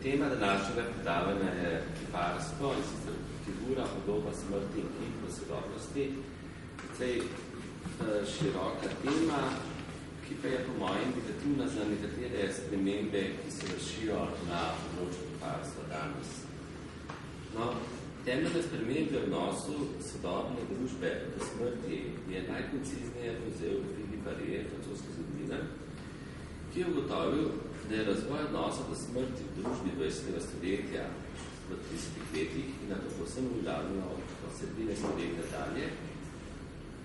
Tema današnjega predavanja je kiparstvo in sicer figura, podoba smrti in kip v sodobnosti. Precej široka tema, ki pa je po mojem indikativna za nekatere spremembe, ki se vršijo na področju kiparstva danes. No, temeljne spremembe v odnosu sodobne družbe do smrti je najkoncizneje povzel Philippe Reye, francoski zgodovinar, ki je ugotovil, da je razvoj odnosa do smrti v družbi 20. stoletja v 30 letih in na to povsem uveljavljeno od sredine stoletja dalje,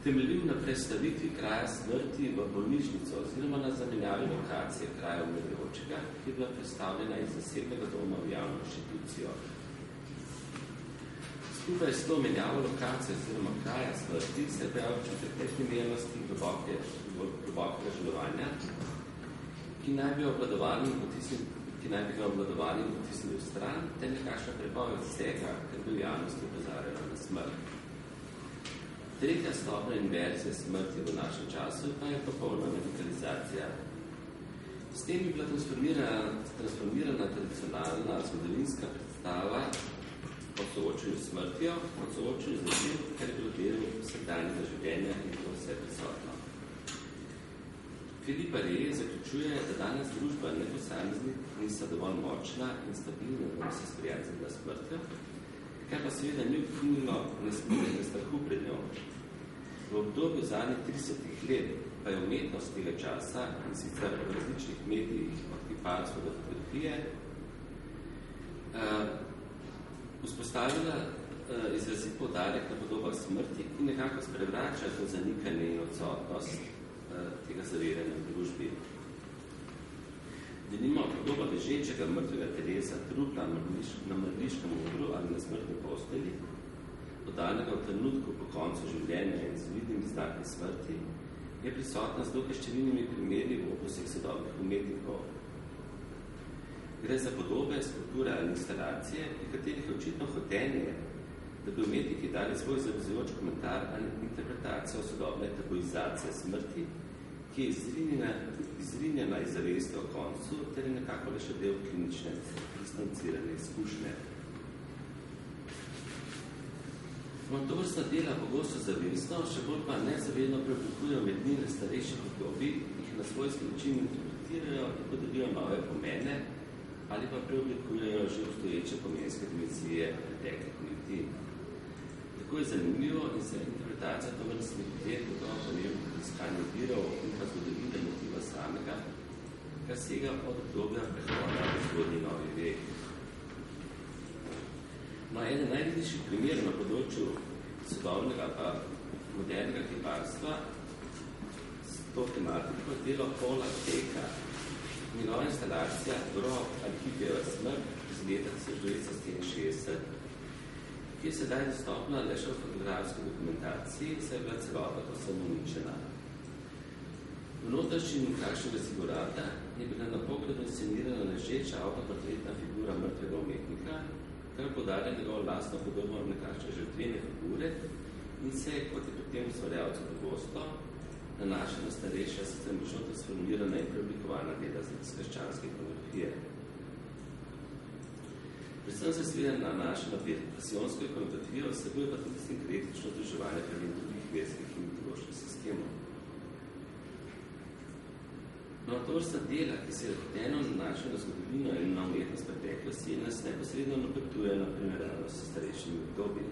temeljil na prestavitvi kraja smrti v bolnišnico oziroma na zamenjavi lokacije kraja umirajočega, ki je bila predstavljena iz zasebnega doma v javno inštitucijo. Skupaj s to menjavo lokacije oziroma kraja smrti se je pojavil občutek neprimernosti in globokega žalovanja, ki naj bi ga obvladovali in potisnili v stran, ter nekakšna prepoved vsega, ker bi v javnosti opozarjala na smrt. Tretja stopnja inverzija smrti v našem času pa je popolna medikalizacija. S tem je bila transformirana tradicionalna zgodovinska predstava o soočenju s smrtjo, o soočenju z njim, kar je bilo del vsakdanjega življenja in to vse prisotno. Philippe Reye zaključuje, da danes družba ne posameznik nista dovolj močna in stabilna, da bi se sprijaznila smrtjo, kar pa seveda ni ukinilo nesmiljene strahu pred njo. V obdobju zadnjih 30 let pa je umetnost tega časa in sicer v različnih medijih od kiparstva do fotografije vzpostavila izrazit poudarek na podobah smrti, ki nekako sprevrača to zanikanje in odsotnost tega zavedanja v družbi. Denimo podoba ležečega mrtvega telesa, trupla na mrtviškem odru ali na smrtni posteli, podanega v trenutku po koncu življenja in z vidnimi znaki smrti, je prisotna z dokaj številnimi primeri v opusih sodobnih umetnikov. Gre za podobe, skulpture ali instalacije, pri katerih je očitno hotenje, da bi umetniki dali svoj zavezujoč komentar ali interpretacijo sodobne tabuizacije smrti, ki je izrinjena iz zavesti o koncu, ter je nekako le še del klinične distancirane izkušnje. Tovrstna dela pogosto zavestno, še bolj pa nezavedno preoblikujejo mednine starejših obdobij, jih na svojski način interpretirajo in podelijo nove pomene ali pa preoblikujejo že obstoječe pomenske dimenzije preteklih kolektiv. Tako je zanimivo in se interpretacija tovrstnih del gotovo pomembno pri iskanju virov in pa zgodovine motiva samega, kar sega od obdobja prehoda v zgodnji novi vek. No, eden najvidnejših primerov na področju sodobnega pa modernega kiparstva s to tematiko delo Paula Teka. Njegova instalacija Grob Arhipijeva smrt iz leta 1967, ki je sedaj dostopna le še v fotografski dokumentaciji, se je bila celota povsem uničena. V notraščini kakšnega zigurata je bila na pogledu inscenirana ležeča avtoportretna figura mrtvega umetnika, kar podarja njegovo lastno podobo nekakšne žrtvene figure in se, kot je pri tem ustvarjalcu pogosto, nanaša na starejša, sicer močno transformirana in preoblikovana dela z krščanske ikonografije. Predvsem se seveda nanaša na pasijonsko ikonografijo, vsebuje pa tudi sinkretično združevanje prvim drugih verskih in mitoloških sistemov. No, tovrstna dela, ki se hoteno nanaša na zgodovino in na umetnost preteklosti, nas neposredno napreduje na primerjalnost s starejšimi obdobji.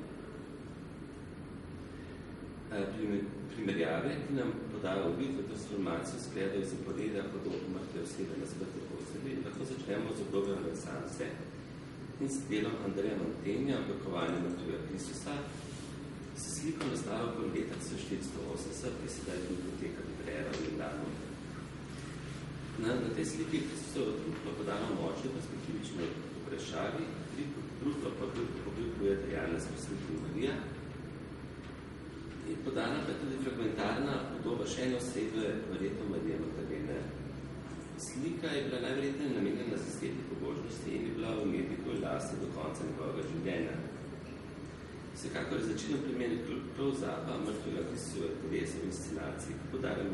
Primerjave, ki nam podajo uvid v transformacijo skledajo iz zaporeda podobno mrtve osebe na smrtni posteli, lahko začnemo z obdobjem renesanse in s delom Andreja Mantenja, oblikovanja mrtvega Kristusa, s sliko nastalo okoli leta 1480, ki sedaj tudi poteka Librera v Milanu. Na tej sliki Kristusovo truplo podano močno perspektivično vprašavi, truplo pa oblikuje dejanja s preslikom Marija, in podana pa je tudi fragmentarna podoba še eno osebe, verjetno Marija Magdalene. Slika je bila najverjetneje namenjena za svetih pobožnosti in je bila v umetniku lasti do konca njegovega življenja. Vsekakor je začinil primer close-upa mrtvega Kristusovega telesa v inscenaciji, ki podarja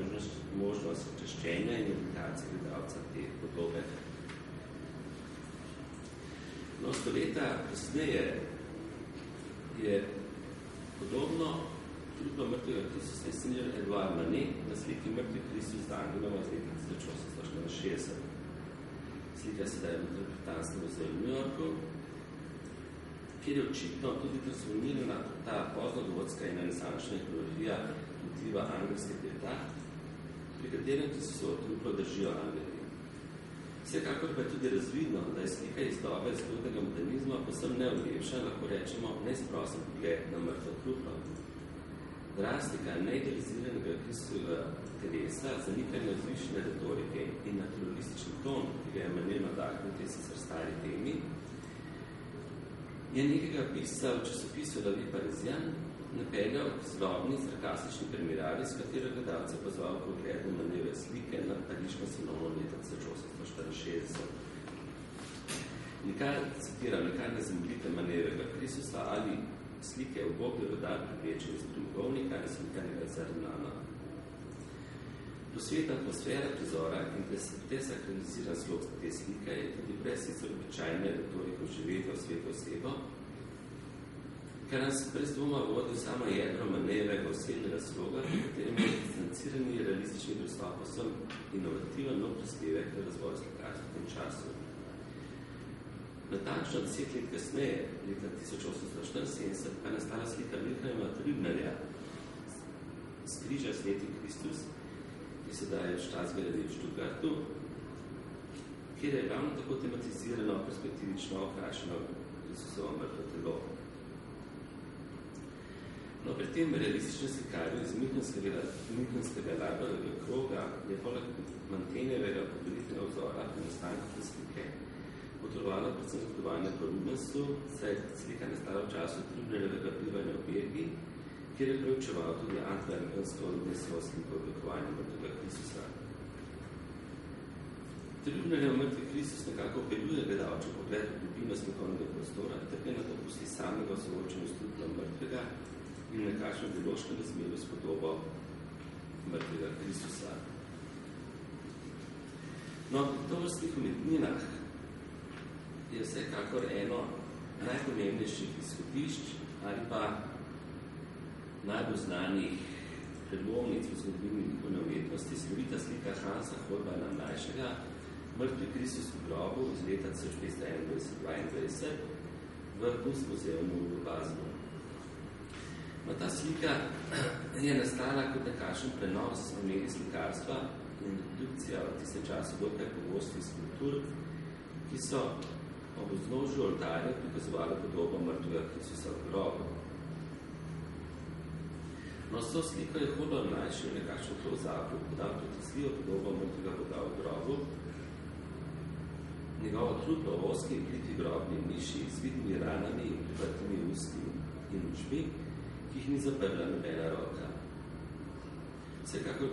možnost čaščenja in meditacije gledalca te podobe. No, stoletja kasneje je podobno truplo mrtvega Kristusa insceniral Edouard Manet na sliki Mrtvi Kristus z angeloma iz leta 1864. Slika sedaj v Metropolitanskem muzeju v New Yorku, kjer je očitno tudi transformirana ta poznogovodska in renesančna ikonografija motiva angelske peta, pri katerem so truplo držijo angeli. Vsekakor pa je tudi razvidno, da je slika iz dobe zgodnega modernizma posem neodlepšen, lahko rečemo, neizprosten pogled na mrtvo truplo. Drastika neidealiziranega Kristovega telesa, zanikanje vzvišene retorike in naturalistični ton, ki ga je manjer nadahnil te sicer stari temi, je nekega pisca v časopisu La Vie Parisienne napeljal k zlobni sarkastični primeravi, s katero gledalce pozval k ogledu manjeve slike na pariškem sinomu leta 1864. Citiram, nikar ne zamlite manjevega Kristusa ali slike v Bogu rodar privečeni z premogovnika in slikanega zrnana. Posvetna atmosfera prizora in desakraliziran slog te slike je tudi brez sicer običajne retorike vživeti v sveto osebo, ker nas brez dvoma vodi v samo jedro manejevega osebnega sloga, pri katerem je distancirani realistični pristop posem inovativen nov prispevek v razvoju slikarstva v tem času. Natančno 10 let kasneje, leta 1874, pa je nastala slika Wilhelma Trübnerja z križa Sveti Kristus, ki se daje v Staatsgalerie v Stuttgartu, kjer je ravno tako tematizirano perspektivično okrašeno Kristusovo mrtvo telo. No, pri tem realističnem slikarju iz Münchenskega Laborovega kroga je poleg Mantenjevega podelitnega vzora pri nastanku te slike potrebovala predvsem zgodovanje po Rubensu, saj je slika nastala v času Trübnerjevega bivanja v Belgiji, kjer je preučeval tudi antwerpensko Rubensovo sliko oblikovanja mrtvega Kristusa. Trübnerjev mrtvi Kristus nekako opeljuje gledalčev pogled v globino slikovnega prostora, tako je na to pusti samega soočenju s truplom mrtvega in nekakšno biološko razmerju s podobo mrtvega Kristusa. No, v tovrstnih umetninah je vsekakor eno najpomembnejših izhodišč ali pa najbolj znanih prelomnic v zgodovini likovne umetnosti slovita slika Hansa Holbeina mlajšega, Mrtvi Kristus v grobu iz leta 1521-22 v Kunstmuzeju v Baslu. No, ta slika je nastala kot nekakšen prenos v medij slikarstva in redukcija v tistem času dokaj pogostih skulptur, ki so ob vznožju oltarja prikazovali podobo mrtvega Kristusa v grobu. No, s to sliko je Holbein mlajši v nekakšno close-upu podal pretresljivo podobo mrtvega Boga v grobu. Njegovo truplo v oski in plitvi grobni miši z vidnimi ranami in priprtimi usti in očmi, ki jih ni zaprla nobena roka. Vsekakor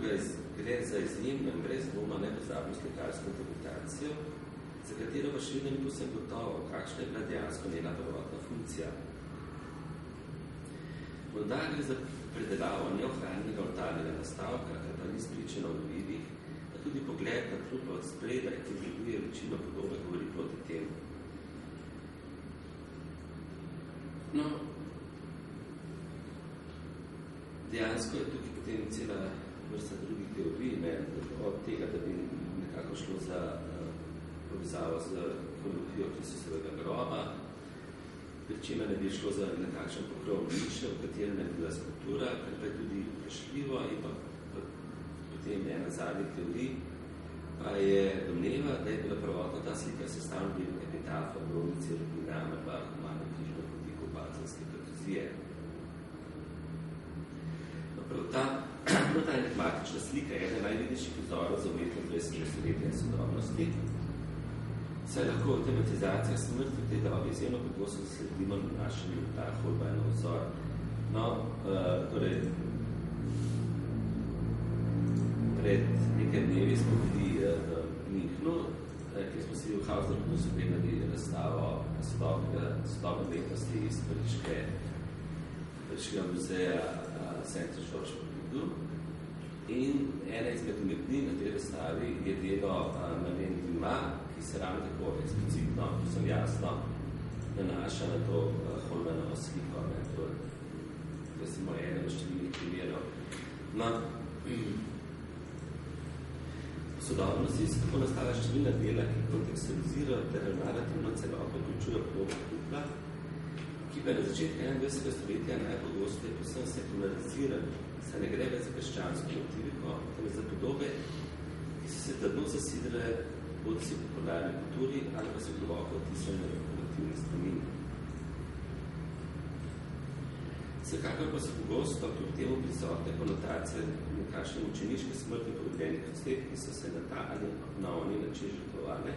gre za izjemno in brez dvoma nepozabno slikarsko interpretacijo, za katero pa še vedno ni povsem gotovo, kakšna je bila dejansko njena prvotna funkcija. Morda gre za predelavo neohranjenega oltarnega nastavka, kar pa ni spričeno v vidih, pa tudi pogled na truplo od spredaj, ki dviguje večino podobe, govori proti temu. No, dejansko je tukaj potem cela vrsta drugih teorij, od tega, da bi nekako šlo za povezavo z ikonografijo Kristusovega groba, pri čemer ne bi šlo za nekakšen pokrov niše, v katerem ne bi bila skulptura, kar pa je tudi vprašljivo in pa potem ena zadnjih teorij, pa je domneva, da je bila prvotno ta slika sestavna del epitafa v Bronici Rubina Merba humane križne poti bazelske katozije. Ta enigmatična slika je ena najvidnejših vzorov za umetnost 20. stoletja in sodobnosti. Saj lahko v tematizacijah smrti v tej dobi izjemno pogosto zasledimo na našem ta Holbeinov vzor. No, torej, pred nekaj dnevi smo bili v Münchnu, kjer smo si v Hausdorfu spremljali razstavo sodobne umetnosti iz Pariškega muzeja Centre Georges Pompidou. In ena izmed umetnin na tej razstavi je delo Marlene Dumas, ki se ravno tako eksplicitno, posem jasno, nanaša na to Holmanovo sliko. To je samo eno od številnih primerov. No, v sodobnosti so tako nastala številna dela, ki kontekstualizirajo ter narativno celoto vključujejo podobo kupla, ki pa je na začetku 21. stoletja najpogosteje posebno sekulariziran, saj ne gre več za krščansko motiviko, temveč za podobe, ki so se trdno zasidrile bodisi v popularni kulturi ali pa so globoko vtisane v kolektivni spomin. Vsekakor pa so pogosto kljub temu prisotne konotacije nekakšne učeniške smrti podobenih oseb, ki so se na ta ali na oni način žrtvovane,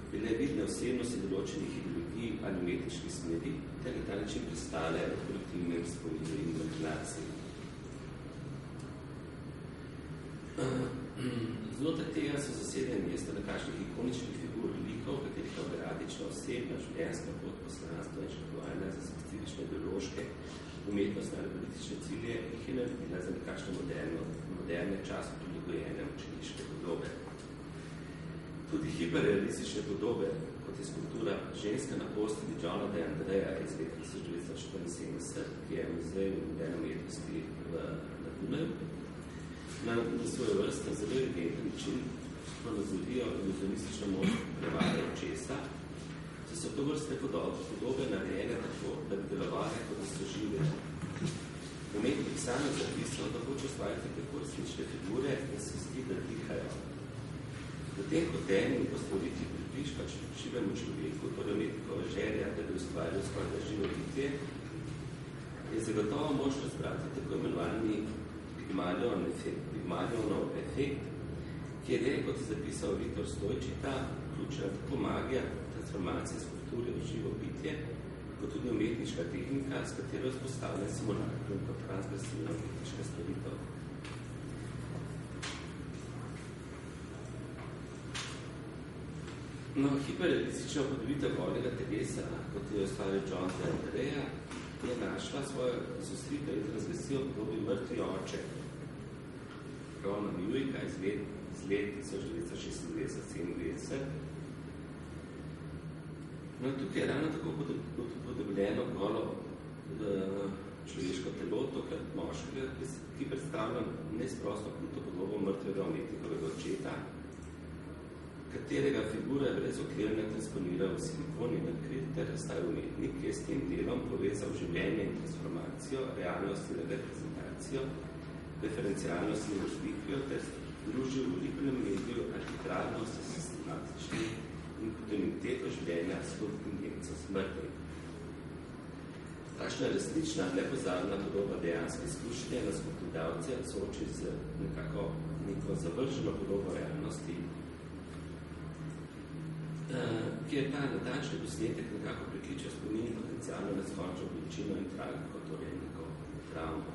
bile vidne osebnosti določenih ideologij ali umetniških smeri, ter na ta način pristale v kolektivnem spominu in imaginaciji. Znotraj tega so zasedene mesta nekakšnih ikoničnih figur likov, katerih operatična osebna življenjska pot poslanstva in žrtvovanja za specifične ideološke, umetnostne ali politične cilje jih je naredila za nekakšne moderne času prilagojene učeniške podobe. Tudi hiperrealistične podobe, kot je skulptura Ženska na posteli Johna de Andreja iz leta 1974, ki je v muzeju moderne umetnosti na Dunaju, na svoj vrsten zelo elegantni način ponazorijo iluzionistično moč prevare očesa, so se to vrste podobe narejene tako, da bi delovale, kot da so žive. Umetnik sam je zapisal, da hoče ustvariti tako resnične figure, da se zdi, da dihajo. V tem hotenju in postvoriti pripiška živemu človeku, torej umetnikova želja, da bi ustvaril skoraj živo bitje, je zagotovo možno zbrati tako imenovani Pygmalionov efekt, ki je kot je zapisal Viktor Stojčita, vključena tako magija transformacije skulpture v živo bitje, kot tudi umetniška tehnika, s katero je vzpostavljen simulakrum kot transgresivna umetniška storitev. No, hiperrealistična upodobitev golega telesa, kot je ustvaril John de Andrea, je našla svojo izostritev in transgresijo podobi mrtvi oče, Rona Mjujka iz let 1996-1997. No, tukaj je ravno tako podobljeno golo človeško telo, tokrat moškega, ki predstavlja nesprosto kruto podobo mrtvega umetnikovega očeta, katerega figura je brezokvirno transponiral v silikoni na krit ter razstavil umetnik, ki je s tem delom povezal življenje in transformacijo, realnost in reprezentacijo, referencialnost in razlikvijo ter družil v likovnem mediju arbitrarnost in sistematični in kontinuiteto življenja s kontingenco smrti. Takšna resnična, nepozabna podoba dejanske izkušnje nas kot gledalce sooči z neko zavrženo podobo realnosti, kjer ta natančni posnetek nekako prikliče spomini potencialno neskončno bolečino in tragiko, torej neko travmo.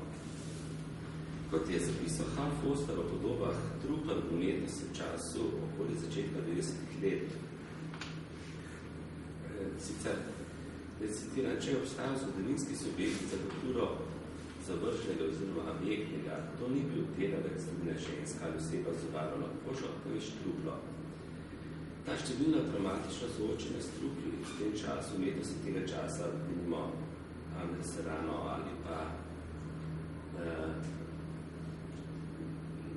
Kot je zapisal Hal Foster o podobah trupen umetnosti v času okoli začetka 90-ih let. Sicer, citiram, če je obstajal zgodovinski subjekt za kulturo završnega oziroma objektnega, to ni bil delavec, drugna ženska ali oseba z obarvano kožo, temveč truplo. Ta številna traumatična soočenja s trupli v tem času, umetnosti tega časa, vidimo Andres Serrano ali pa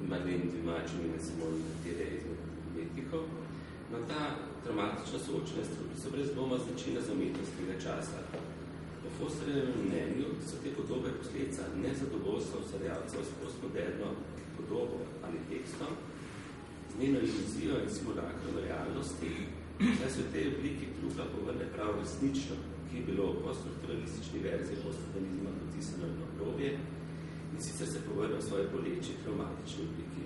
Marlene Dumas, in samo nekatere izmed umetnikov. No, ta traumatična soočenja s trupli so brez dvoma značilna za umetnost tega časa. Po Fosterjevem mnenju so te podobe posledica nezadovoljstva ustvarjalcev s postmoderno podobo ali tekstom, z njeno iluzijo in simulakrom realnosti, saj se v tej obliki trupla povrne prav resnično, ki je bilo v poststrukturalistični verziji postmodernizma potisano na obrobje in sicer se povrne v svoje boleči traumatični obliki.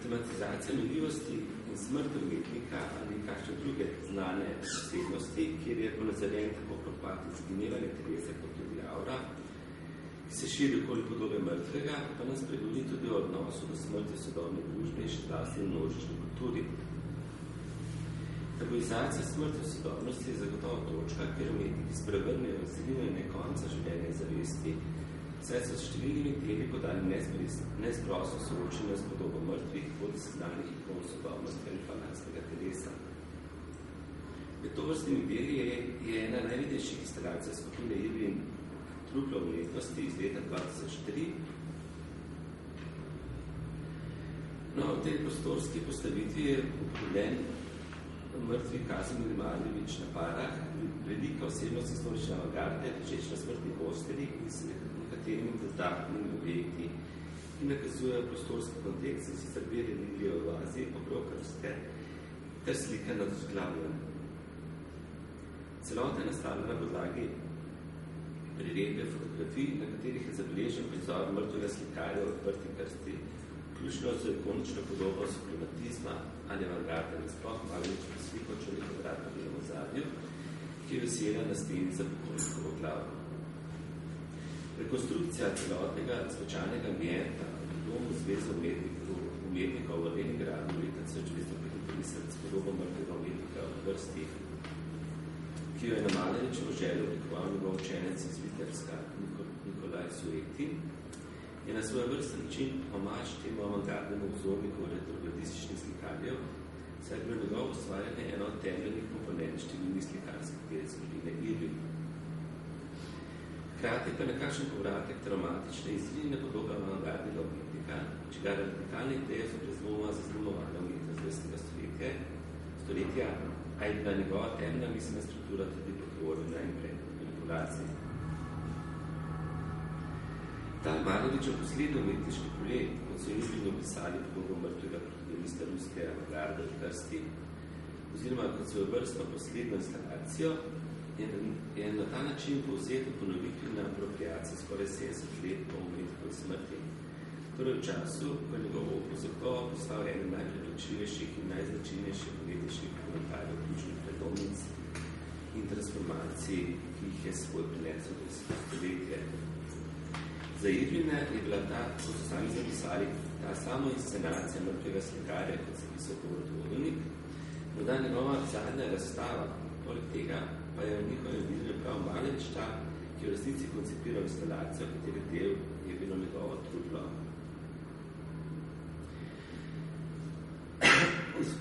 Tematizacija minljivosti in smrti umetnika ali kakšne druge znane osebnosti, kjer je ponazorjen tako propad izginevanja telesa kot tudi aura, ki se širi okoli podobe mrtvega, pa nas pregovori tudi o odnosu do smrti v sodobni družbi in še zlasti v množični kulturi. Tabuizacija smrti v sodobnosti je zagotovo točka, kjer umetniki sprevrnejo zrinjene konca življenja in zavesti, saj so s številnimi temi podali nesprosto soočenje s podobo mrtvih, pod seznanih ikon sodobnosti ali falastnega telesa. Med tovrstnimi deli je ena najvidnejših instalacij skupine Irvin Trupla umetnosti iz leta 2003. No, v tej prostorski postavitvi je upodobljen mrtvi Kazimir Maljevič na parah, velika osebnost historične avantgarde, ležeč na smrtni posteli in s nekaterimi dodatnimi objekti, ki nakazujejo prostorski kontekst in sicer bele lilije v vazi, obrokarske ter slika nad vzglavljem. Celota je nastavljena na podlagi priredbe fotografij, na katerih je zabeležen prizor mrtvega slikarja v odprti krsti, vključno z ikonično podobo suprematizma ali avantgarde nasploh, Maljevičevo sliko človek kvadratno belem ozadju, ki je vesela na steni za pokojnikovo glavo. Rekonstrukcija celotnega svečanega ambienta v domu Zveze umetnikov v Leningradu leta 1935 s podobo mrtvega umetnika v vrsti, ki jo je na Maljevičevo željo oblikoval njegov učenec iz Vitebska Nikolaj Suetin, je na svoj vrsten način omaž temu avantgardnemu vzorniku retrogradističnih slikarjev, saj je bilo njegovo ustvarjanje eno od temeljnih komponent številnih slikarskih del skupine Irvin. Hkrati pa nekakšen povratek traumatične izrinjene podobe avantgardnega umetnika, čigar radikalne ideje so brez dvoma zaznamovane umetnost 20. stoletja, a je bila njegova temeljna miselna struktura tudi potvorjena in pred manipulacijo. Ta Maljevičev poslednji umetniški projekt, kot so Irvin opisali podobo mrtvega protagonista ruske avantgarde v krsti, oziroma kot svojo vrstno poslednjo instalacijo, je na ta način povzeto ponovitvena apropriacija skoraj 70 let po umetnikovi smrti, torej v času, ko je njegov opus zagotovo postal eden najpredočljivejših in najznačilnejših umetniških komentarjev ključnih predomnic in transformacij, ki jih je svoj prinesel do stoletje. Za Irvine je bila ta, ko so sami zapisali, ta samo inscenacija mrtvega slikarja, kot se pisal Povod Vodonik, morda njegova zadnja razstava. Poleg tega pa je v njihovem videnju prav Maljevič ta, ki je v resnici koncipiral instalacijo, kateri del je bilo njegovo truplo.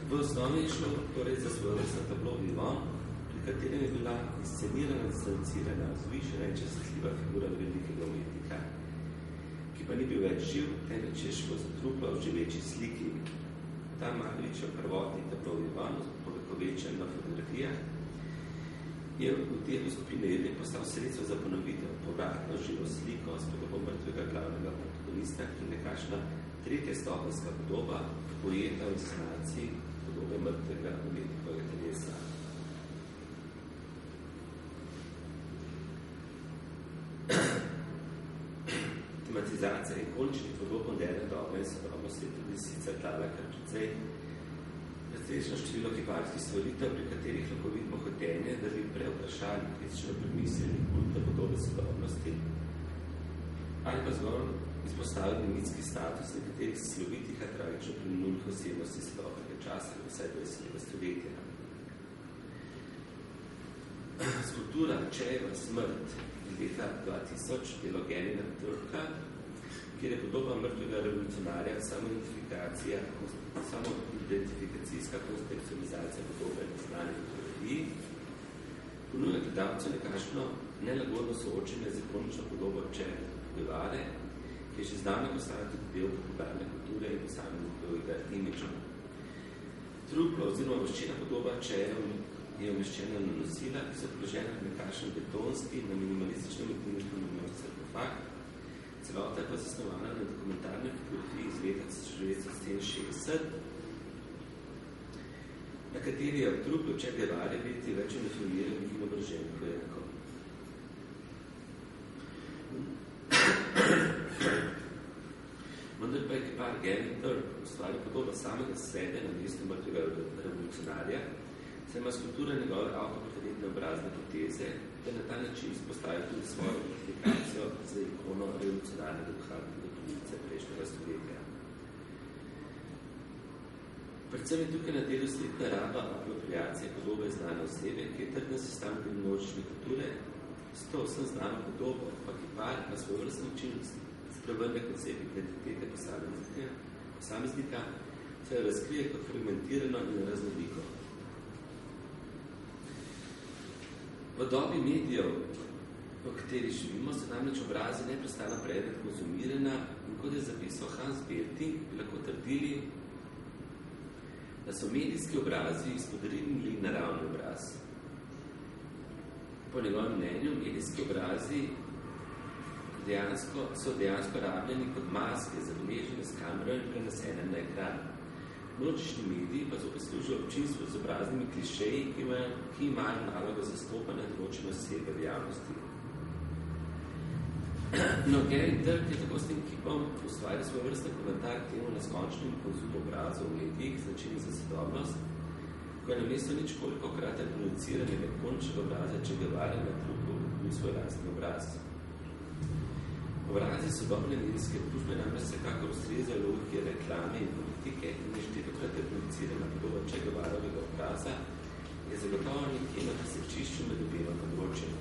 V osnovi je šlo torej za svoj vrstno tablo Vivant, pri katerem je bila inscenirana, distancirana, zvišena in častitljiva figura velikega umetnika, ki pa ni bil več živ, temveč je šlo za truplo v živeči sliki. Ta Maljevičev prvotni tablo Vivant, povekovečen na fotografijah, je v delu skupine Irvin postal sredstvo za ponovitev, povratno živo sliko s podobo mrtvega glavnega protagonista, ki je nekakšna tretja stopenska podoba, pojeta v inscenaciji podobe mrtvega umetnikovega telesa. Tematizacija in končnih podob moderne dobe in sodobnosti je tudi sicer dala kar precejšno število kiparskih stvaritev, pri katerih lahko vidimo hotenje, da bi preoprašali kritično premislili kultne podobe sodobnosti ali pa zgolj izpostavili mitski status nekaterih slovitih, a tragično preminulih osebnosti sodobnega časa, vsaj 20. stoletja. Skulptura Čejeva smrt iz leta 2000 delo Genina Trka, kjer je podoba mrtvega revolucionarja samoidentifikacijska kontekstualizacija podobe na znani fotografiji, ponuja gledalcu nekakšno nelagodno soočenje z ikonično podobo Čejeve Guevare, ki je že zdavno postala tudi del popularne kulture in posameznikovega imidža. Truplo oziroma voščena podoba Čejeva je umeščena na nosila, ki so položena v nekakšen betonski na minimalističnem etničnem sarkofag. Celota je pa zasnovana na dokumentarni fotografiji iz leta 1967, na kateri je v truplu Che Guevare videti več uniformiranih in oboroženih vojakov. Vendar pa je kipar Genina Trk ustvaril podobo samega sebe na mestu mrtvega revolucionarja, saj ima skulptura njegove avtoportretne obrazne poteze, ter na ta način izpostavil tudi svojo identifikacijo za ikono revolucionarnega duha do polovice prejšnjega stoletja. Predvsem je tukaj na delu slika raba apropriacije podobe znane osebe, ki je trdna sestavljena množične kulture, s to vsem znano podobo, pa ki par na svoj vrstni način sprevrne koncept identitete posameznika, se razkrije kot fragmentirano in raznoliko. V dobi medijev, v kateri živimo, so namreč obrazi neprestano predmet konzumirana in kot je zapisal Hans Belting, bi lahko trdili, da so medijski obrazi izpodrinili naravni obraz. Po njegovem mnenju, medijski obrazi so dejansko rabljeni kot maske, zabeležene s kamero in prenesene na ekran. Množični mediji pa so poslužijo občinstvo z obraznimi klišeji, ki imajo nalogo zastopanja določene osebe v javnosti. No, Gary Turk je tako s tem kipom ustvaril svoj vrstni komentar k temu neskončnim konzumu obrazov v medijih, značilnih za sodobnost, ko je namesto nič kolikokrat reprodiciranega končnega obraza Che Guevara na trupu bil svoj lastni obraz. Obrazi sodobne medijske družbe namreč vsekakor ustrezajo logike reklame in politike in neštetokrat reprodicirana podoba Che Guevarovega obraza je zagotovo nekje na presečišču med obema področjem.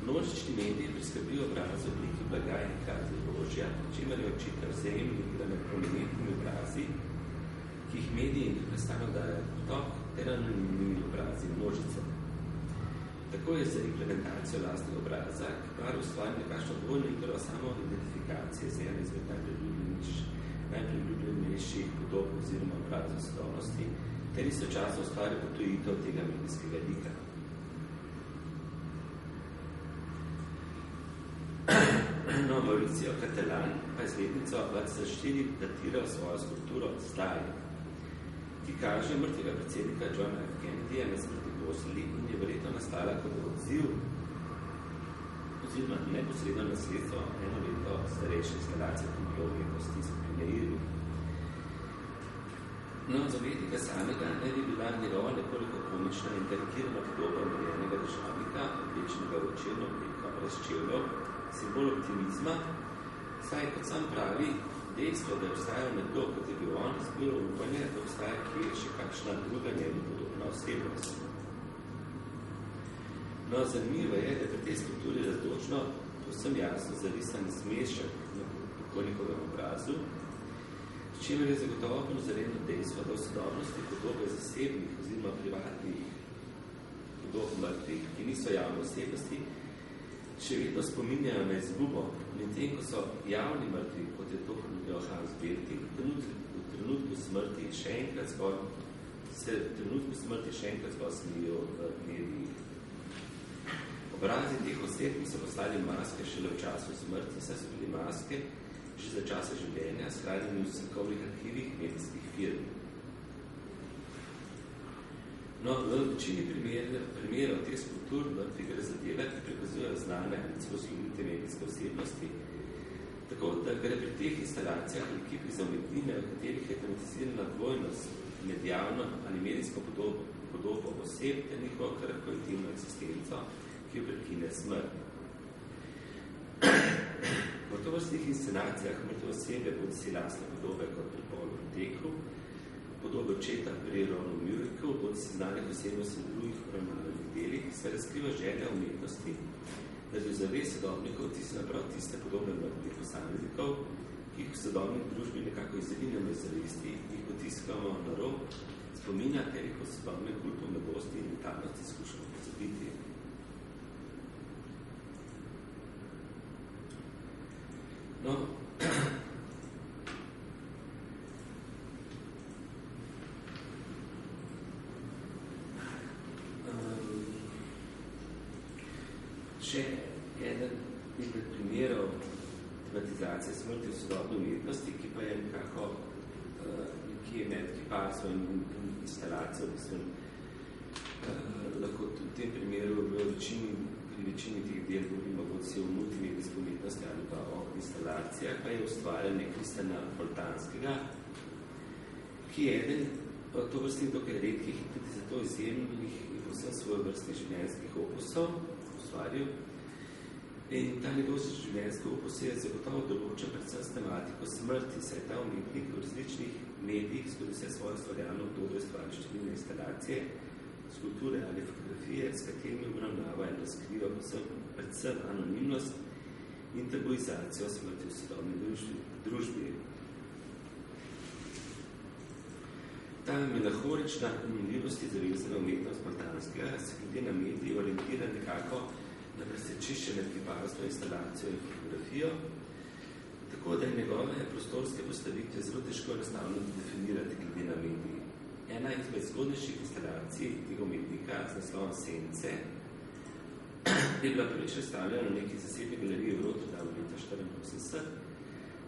Množični mediji priskrbijo obraz v obliki blaga in hkrati orožja, čimer je očitno vzajemni igrane prominentnimi obrazi, ki jih mediji neprestano dajo potok ter anonimnimi obrazi množice. Tako je za implementacijo lastnega obraza, ki par ustvari nekakšno dvojno igro samo identifikacije z eno izmed najpriljubljenejših podob oziroma obrazov sodobnosti, ter istočasno ustvari potujitev tega medijskega lika. No, Mauricio Catalan pa je z letnico 2004 datiral svojo skulpturo Zdaj, ki kaže mrtvega predsednika Johna F. Kennedyja na smrti posli in je verjetno nastala kot odziv oziroma neposredno nasledstvo eno leto starejše instalacije pomilove kosti so primerili. No, za umetnika samega ne bi bila njegova nekoliko komična in karikirana podoba umrjenega državnika, oblečenega v čelno obleko brez čevljev, simbol optimizma, saj kot sam pravi, dejstvo, da je obstajal nekdo, kot je bil on, zbilo upanje, da obstaja kje še kakšna druga njemu podobna osebnost. No, zanimivo je, da pri tej skulpturi razločno povsem jasno zarisan smešek na pokojnikovem obrazu, s čimer je zagotovo ponazorjeno dejstvo, da v sodobnosti podobe zasebnih oziroma privatnih podob mrtvih, ki niso javne osebnosti, še vedno spominjajo na izgubo, medtem ko so javni mrtvi, kot je to ponudil Hans Belting, v trenutku smrti še enkrat smijo v medijih. Obrazi teh oseb niso postali maske šele v času smrti, saj so bili maske že za časa življenja, shranjeni v slikovnih arhivih medijskih firm. No, v večini primerov teh skulptur mrtvih gre za dela, ki prikazujejo znane in celo slovite medijske osebnosti, tako da gre pri teh instalacijah v ekipih za umetnine, v katerih je tematizirana dvojnost med javno ali medijsko podobo oseb ter njihovo karakoletivno eksistenco, ki jo prekine smrt. V tovrstnih inscenacijah mrtve osebe bodi si lastne podobe kot pri Paulu Teku, podobe očeta pri Ronu Muriku, bodi si znanih osebnosti v drugih romanovih delih, se razkriva želja umetnosti, da bi v zavest sodobnikov tisne prav tiste podobne mrtvih posameznikov, ki jih v sodobni družbi nekako izrinjamo iz zavesti, jih potiskamo na rob, spominja, ter jih v sodobnem kultu mladosti in vitalnosti skušamo pozabiti. No, še eden izmed primerov tematizacije smrti v sodobni umetnosti, ki pa je nekako nekje med kiparstvo in instalacijo, lahko v tem primeru pri večini teh del govorimo si o multimedijski umetnosti ali pa o instalacijah, pa je ustvarjanje Kristjana Foltanskega, ki je eden tovrstnih dokaj redkih in tudi zato izjemnih in povsem svojevrstnih življenjskih opusov ustvaril, In ta njegov življenjski opus je zagotovo določen predvsem s tematiko smrti, saj ta umetnik v različnih medijih skozi vse svoje ustvarjalno obdobje ustvari številne instalacije, skulpture ali fotografije, s katerimi obravnava in razkriva predvsem anonimnost in tabuizacijo smrti v sodobni družbi. Ta melahorična minljivosti zavezana umetnost Maltanskega se glede na mediji orientira nekako na presečišče med kiparstvo, instalacijo in fotografijo, tako da je njegove prostorske postavitve zelo težko enostavno definirati glede na mediji. Ena izmed zgodnejših instalacij tega umetnika z naslovom Sence je bila prvič predstavljena v neki zasebni galeriji v Rotterdamu leta 1984,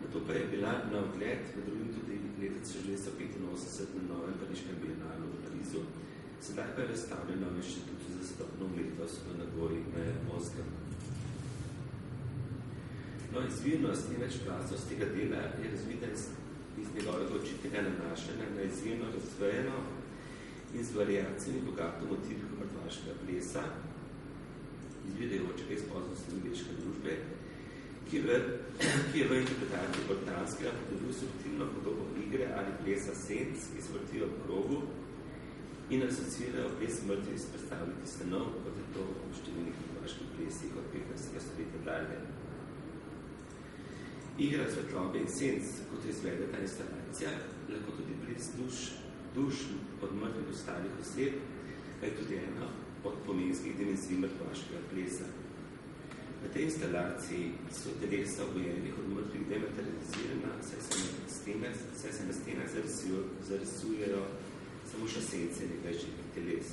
nato pa je bila na ogled med drugim tudi leta 1985 na novem pariškem bienalu v Parizu, sedaj pa je razstavljena v Inštitutu za sodobno umetnost v Nagori na Japonskem. No, izvirnost in večplastnost tega dela je razvita iz njegovega očitnega nanašanja na izjemno razvejeno in z variacijami bogato motiviko mrtvaškega plesa, izvedajočega iz pozno-srednjeveške družbe, ki je v interpretaciji Maltanskega podobil subtilno podobo igre ali plesa senc, ki smrtijo v krogu in asocirajo ples smrti s predstavniki stanov, kot je to v številnih mrtvaških plesih od 15. stoletja dalje. Igra svetlobe in senc, kot je izvede ta instalacija, lahko tudi ples duš od mrtvih ostalih oseb, pa je tudi ena od pomenskih dimenzij mrtvaškega plesa. Na tej instalaciji so telesa obojenih od mrtvih dematerializirana, saj se na stenah zarisujejo samo še sence nekaj živih teles.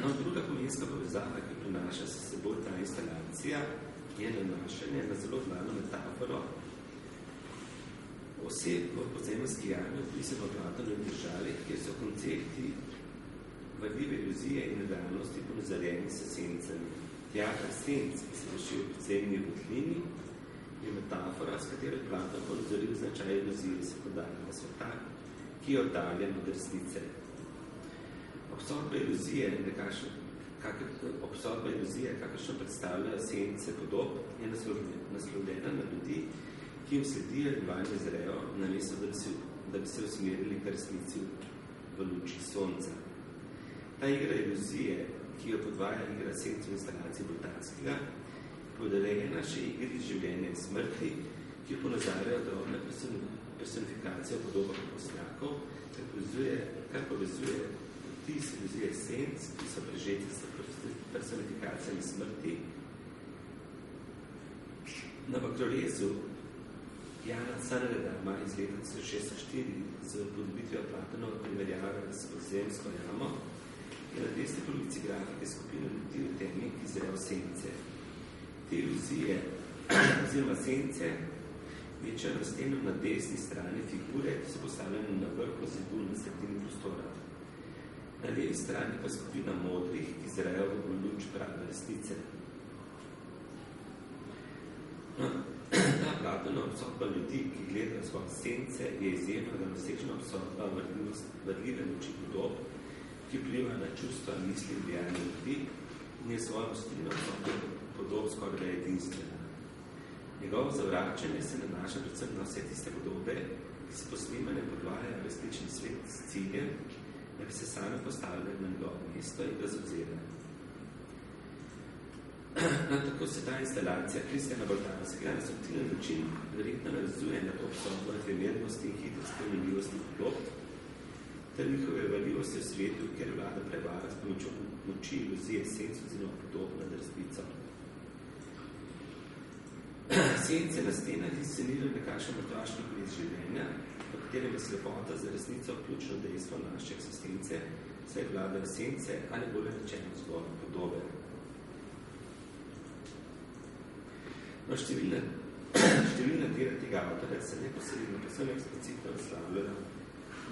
No, druga pomenska povezava, ki prinaša se seboj ta instalacija, je nanašanje na zelo znano metaforo oseb v podzemljski jami opisano Platonu in državi, kjer so koncepti vadljive iluzije in realnosti ponazarjeni s sencami. Teatr senc, ki se vrši v podzemni votlini, je metafora, s katero je Platon ponazoril značaj iluzije sekundarnega sveta, ki je oddaljen od resnice. Obsodba iluzije, kakršno predstavljajo sence podob, je naslovljena na ljudi, ki jim sledijo in vanje zrejo, namesto da bi se usmerili k resnici v luči sonca. Ta igra iluzije, ki jo podvaja igra senc v instalaciji Maltanskega, podeljena še igri življenja in smrti, ki ponazarjajo drobne personifikacije podobah posnjakov, kar povezuje vtis iluzije senc, ki so prežeti s personifikacijami smrti. Na bakrorezu Jana Sanredama iz leta 1604 z podobitvijo Platonova primerjave s podzemsko jamo je na desni polovici grafike skupina ljudi v temi, ki zrejo sence. Te iluzije oziroma sence večajo na stenu na desni strani figure, ki so postavljene na vrhu zidu na sredini prostora. Na levi strani pa skupina modrih, ki zrejo v luč prave resnice. Ta Platonova obsodba ljudi, ki gledajo svoje sence, je izjemno danosečna obsodba vrljive luči podob, ki vpliva na čustva, misli in dejanja ljudi in je svojo ostrino obsodba podob skoraj da edinstvena. Njegovo zavračanje se nanaša predvsem na vse tiste podobe, ki se posnemane podvajajo resnični svet s ciljem, da bi se same postavili na njegovo mesto in ga zavzeli. No, tako se ta instalacija Kristjana Maltanskega na subtilen način verjetno navezuje na to obsodbo efemernosti in hitrosti minljivosti podob, ter njihove valjivosti v svetu, kjer vlada prevara s pomočjo moči iluzije senc oziroma podob nad razbico. Sence na stenah inscenirajo nekakšen mrtvaški ples življenja, v katerem je slepota za resnico ključno dejstvo naše eksistence, saj vladajo sence ali bolje rečeno zgolj podobe. No, številna dela tega avtorja se neposredno posebno eksplicitno naslavljajo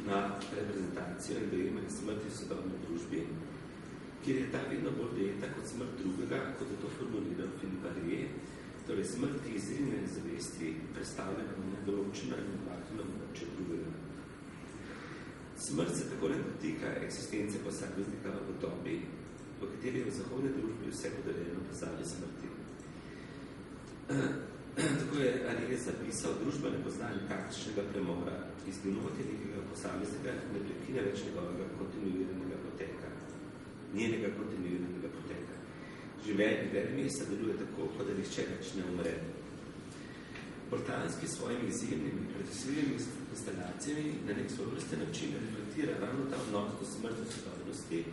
na reprezentacijo in dojemanje smrti v sodobni družbi, kjer je ta vedno bolj dojeta kot smrt drugega, kot je to formuliral Philippe Barrier, torej smrt, ki izrinjene zavesti predstavljena v nedoločeno in oblatno moče drugega. Smrt se tako ne dotika eksistence posameznika v dobi, v kateri je v zahodni družbi vse podarjeno pozabi smrti. Tako je Ariel zapisal, družba ne pozna nekakšnega premora, izginoti nekega posameznika ne prekine več njegovega kontinuiranega poteka. Njenega kontinuiranega poteka. Življenje vermesa deluje tako, kot da nihče več ne umre. Boltanski s svojimi izjemnimi, predvsevimi instalacijami na nek svojevrsten način reflektira ravno ta odnos do smrti sodobnosti,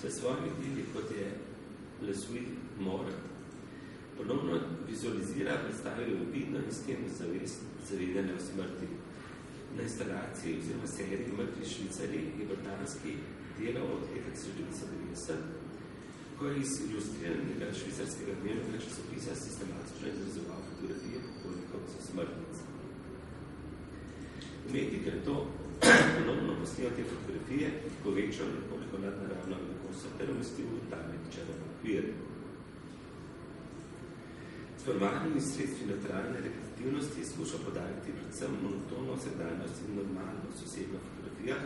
s svojimi deli, kot je Le Suis Mort, ponovno vizualizira, predstavlja ljubidno in s tem zavedanje o smrti. Na instalaciji oziroma seriji Mrtvi Švicari je Boltanski delal od leta 1990, ko je iz ilustriranega švicarskega dnevnega časopisa sistematično izrazoval fotografije pokojnikov za smrtnic. Umetnik je to ponovno posnel te fotografije, povečal nekoliko nadnaravno velikost ter umestil v tame črno okvir. S formalnimi sredstvi neutralne repetitivnosti skuša podariti predvsem monotono vsakdanjost in normalnost osebno fotografijah,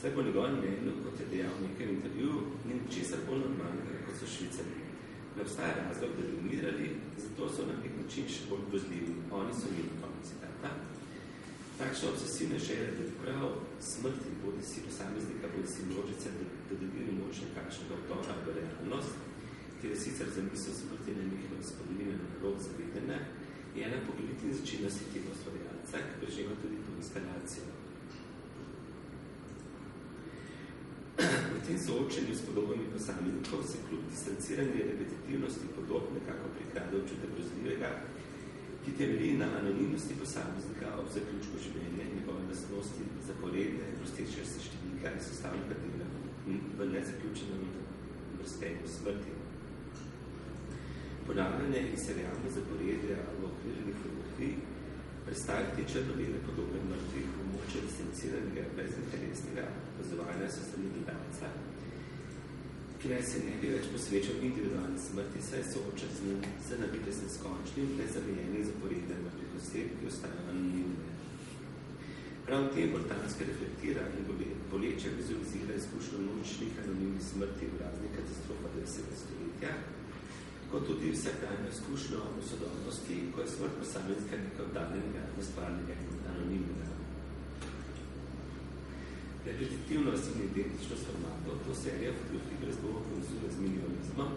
saj po njegovem mnenju, kot je dejal v nekem intervjuju, ni ničesar bolj normalnega, kot so Švicari. Ne obstaja razlog, da bi umirali, zato so na nek način še bolj grozljivi. Oni so njeni konec citata. Takšna obsesivna želja, da bi prav smrti bodi si posameznika, bodi si množice, da dobi moč nekakšnega vdora v realnost, ki je sicer zamisel smrti na njihno spodobine na rok zavedene, je ena pogledni začinnosti tega ustvarjalca, ki prežema tudi to instalacijo. V tem soočenju s podobami posameznikov se kljub distanciranje repetitivnosti podob nekako prikrade občutek grozljivega, ki temelji na anonimnosti posameznika ob zaključku življenja in njegove lastnosti zaporedne, vrsteče se številka in sestavnega dela v nezaključenem vrstenju smrti. Ponavljanje in serialne zaporedja v okvirjenih fotografij predstaviti črno-bele podobe mrtvih v moče distanciranega brezinteresnega opazovanja so strani gledalca, ki naj se ne bi več posvečal individualni smrti, saj sooča z nabitesnim skončnim, nezamejenim zaporedjem mrtvih oseb, ki ostajajo anonimne. Prav v tem Boltanski reflektira in boleče vizualizira izkušnjo množičnih anonimnih smrti v raznih katastrofah 20. stoletja, kot tudi vsakdanjo izkušnjo v sodobnosti, ko je smrt posameznika nekaj oddaljenega, nestvarnega in anonimnega. Repetitivnost in identičnost formatov to serija fotografij brez dvoma povezuje z minimalizmom,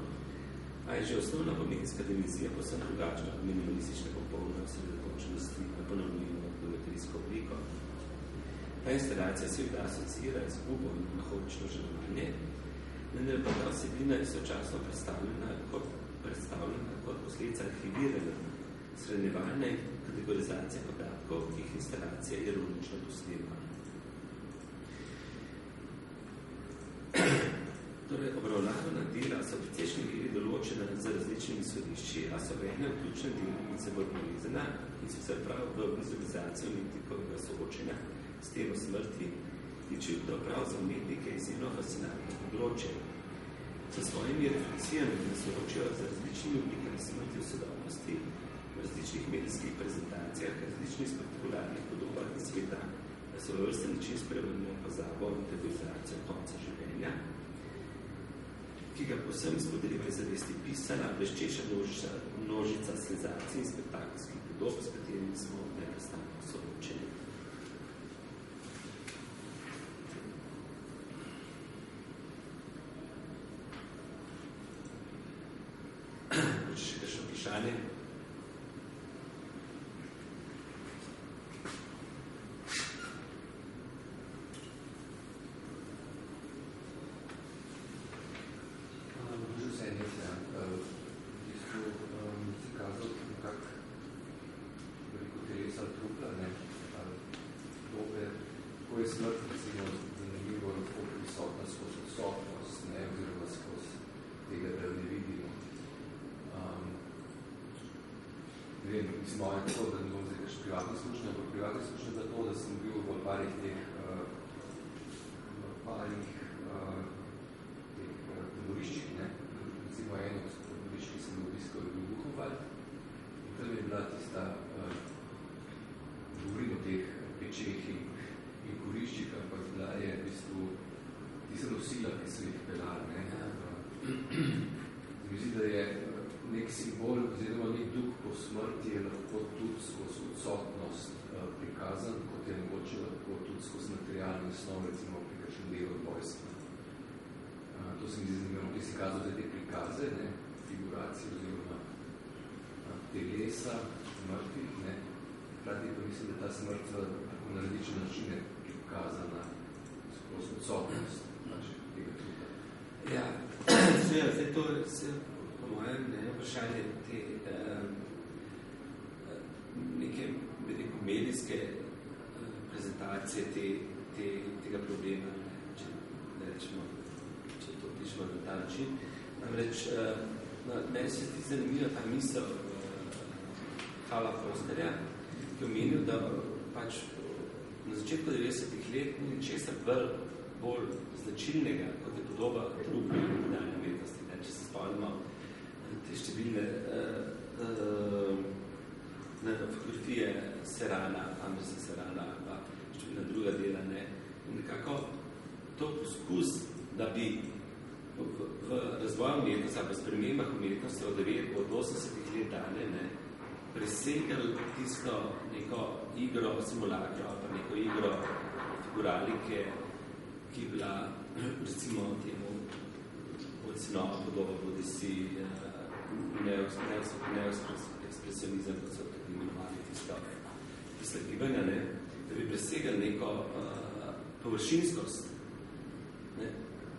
a je že osnovna pomenska dimenzija posebno drugačna od minimalistične popolne osredotočenosti na ponovljivo geometrijsko obliko. Ta instalacija se da asociira izgubo in mahodično želovanje, vendar pa ta vsebina je sočasno predstavljena kot posledica arhiviranja, srednjevalne kategorizacije podatkov, ki jih instalacija ironično posnema. Torej, obravnavana dela so v precejšnji meri določena z različnimi izhodišči, a so v enem ključnem delu in se bolj povezana in sicer prav v vizualizacijo umetnikovega soočenja s temo smrti, ki čutno prav za umetnike izjemno fascinantno področje. S svojimi refleksijami ne soočajo z različnimi oblikami smrti v sodobnosti, v različnih medijskih prezentacijah, različnih spektakularnih podobah in sveta, da so v vrste način spremenili pozabo in teorizacijo konca življenja, ki ga povsem izpodriva iz zavesti pisana, bleščeča množica senzacij in spektakulskih podob, s katerimi smo neprestano soočeni. Še kakšno vprašanje? Že vse nekaj, v bistvu si kazal nekako veliko telesa trupla, dobe, ko je smrt, recimo, zanimivo lahko prisotna skozi odsotnost, oziroma skozi tega, da ne vidimo. Ne vem, mislim, moja tako, da ne bom zdaj kakšne privatne izkušnje, ampak privatne izkušnje za to, da sem bil v parih teh taboriščih, recimo eno od taborišč, ki sem obiskal, je bil Buchenwald, in tam je bila tista, govorim o teh pečeh in kuriščih, ampak bila je v bistvu tista nosila, ki so jih pelali, simbol oziroma nek duh po smrti je lahko tudi skozi odsotnost prikazan, kot je mogoče lahko tudi skozi materialne osnov, recimo pri kakšnem delu vojstva. To se mi zdi zanimivo, ki si kazal za te prikaze, ne, figuracije oziroma telesa, smrti, ne. Hkrati pa mislim, da ta smrt tako na različne načine prikazana skozi odsotnost tega truda. Ja, zdaj to je po mojem vprašanje te neke medijske prezentacije tega problema, če to pišemo na ta način. Namreč, meni se ti zanimiva ta misel Hala Fosterja, ki je omenil, da pač na začetku 90-ih let ni česa bolj značilnega, kot je podoba trupne moderne umetnosti. Če se spomnimo te številne fotografije Serrana, Andresa Serrana, pa številna druga dela, ne. In nekako to poskus, da bi v razvoju umetnosti ali v spremembah umetnosti od 80-ih let dalje, ne, presegali tisto neko igro simulakra, pa neko igro figuralike, ki je bila, recimo, temu odsinova podoba, bodi si neoekspresionizem, kot so tako imenovali tista gibanja, ne, da bi presegali neko površinskost, ne,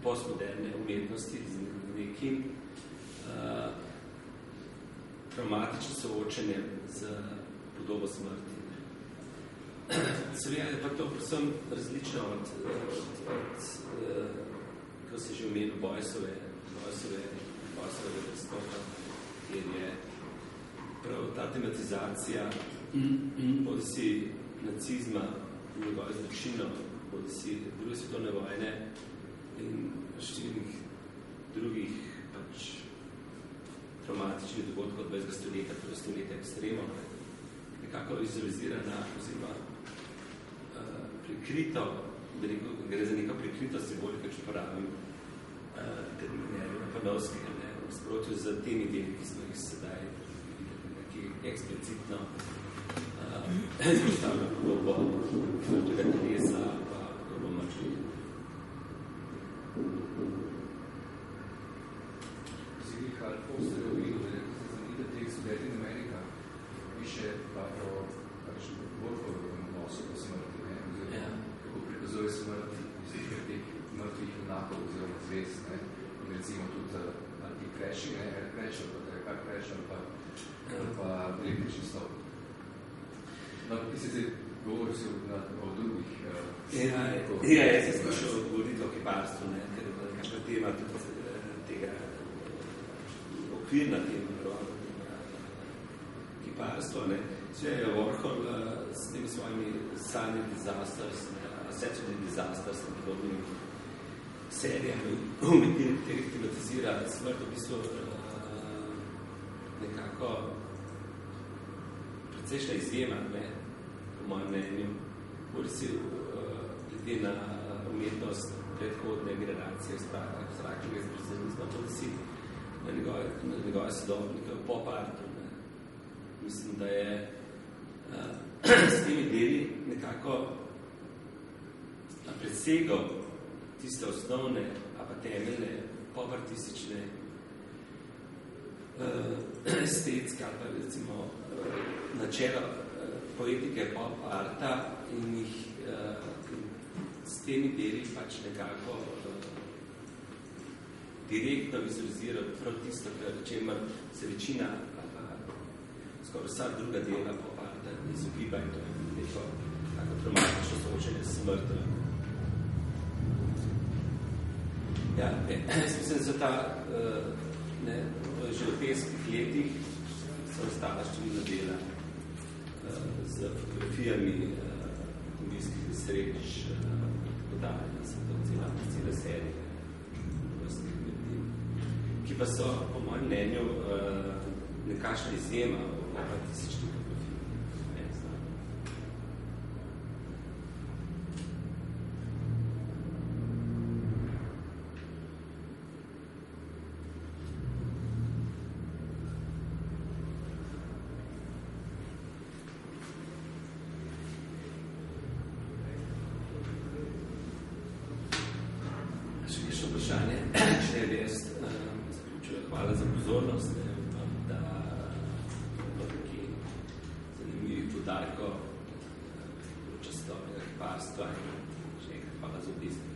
postmoderne umetnosti z nekim traumatičnim soočenjem z podobo smrti. Seveda je pa to predvsem različno od ko se že omenil Bojsove razstopa, kjer je prav ta tematizacija bodi si nacizma in njegove zločinov, bodi si druge svetovne vojne in številnih drugih pač traumatičnih dogodkov 20. stoletja, torej stoletja ekstremov, nekako vizualizirana oziroma prikrito, gre za neko prikrito simbolika, če pravim, Panovskega, ne, v sprotju z temi deli, ki smo jih sedaj ki eksplicitno izpostavlja podobo tega telesa, pa podobo mrtvih. Zili Hal Foster je videl, da se zanite tekst Dead in America, piše pa o Wolfovem odnosu po smrti, ne, oziroma kako prikazuje smrt teh mrtvih junakov oziroma zvest, ne, in recimo tudi anti-crashing, ne, air crash, ali pa car crash, ali pa električni stop. No, ti si zdaj govoril si o drugih... Jaz sem skušal govoriti o kiparstvu, ne, ker je nekakva tema tudi tega okvirna tema kiparstva, ne. Vse je Warhol s temi svojimi Sunny Disasters, Saturday Disasters in podobnimi serijami tematizira smrt v bistvu nekako precejšnja izjema, ne, po mojem mnenju, bolj si glede na umetnost predhodne generacije vzrakljega ekspresionizma, bolj si na njegove sodobnike v pop-artu. Mislim, da je s temi deli nekako presegal tiste osnovne, a pa temeljne pop-artistične estetske ali pa recimo načela poetike pop-arta in jih s temi deli pač nekako direktno vizualiziral prav tisto, čemer se večina skoraj vsa druga dela pop-arta izogiba in to je neko tako traumatično soočenje s smrtjo. Ja, mislim, za ta že v 50-ih letih so ostala številna dela z fotografijami kombijskih središ podajanja, so to cela serija vrstnih medij, ki pa so, po mojem mnenju, nekakšna izjema v artistični fotografiji. vprašanje. Če bi jaz zaključil, hvala za pozornost. Upam, da bo nekaj zanimivih podarkov častovnega kiparstva in še enkrat hvala za obisk.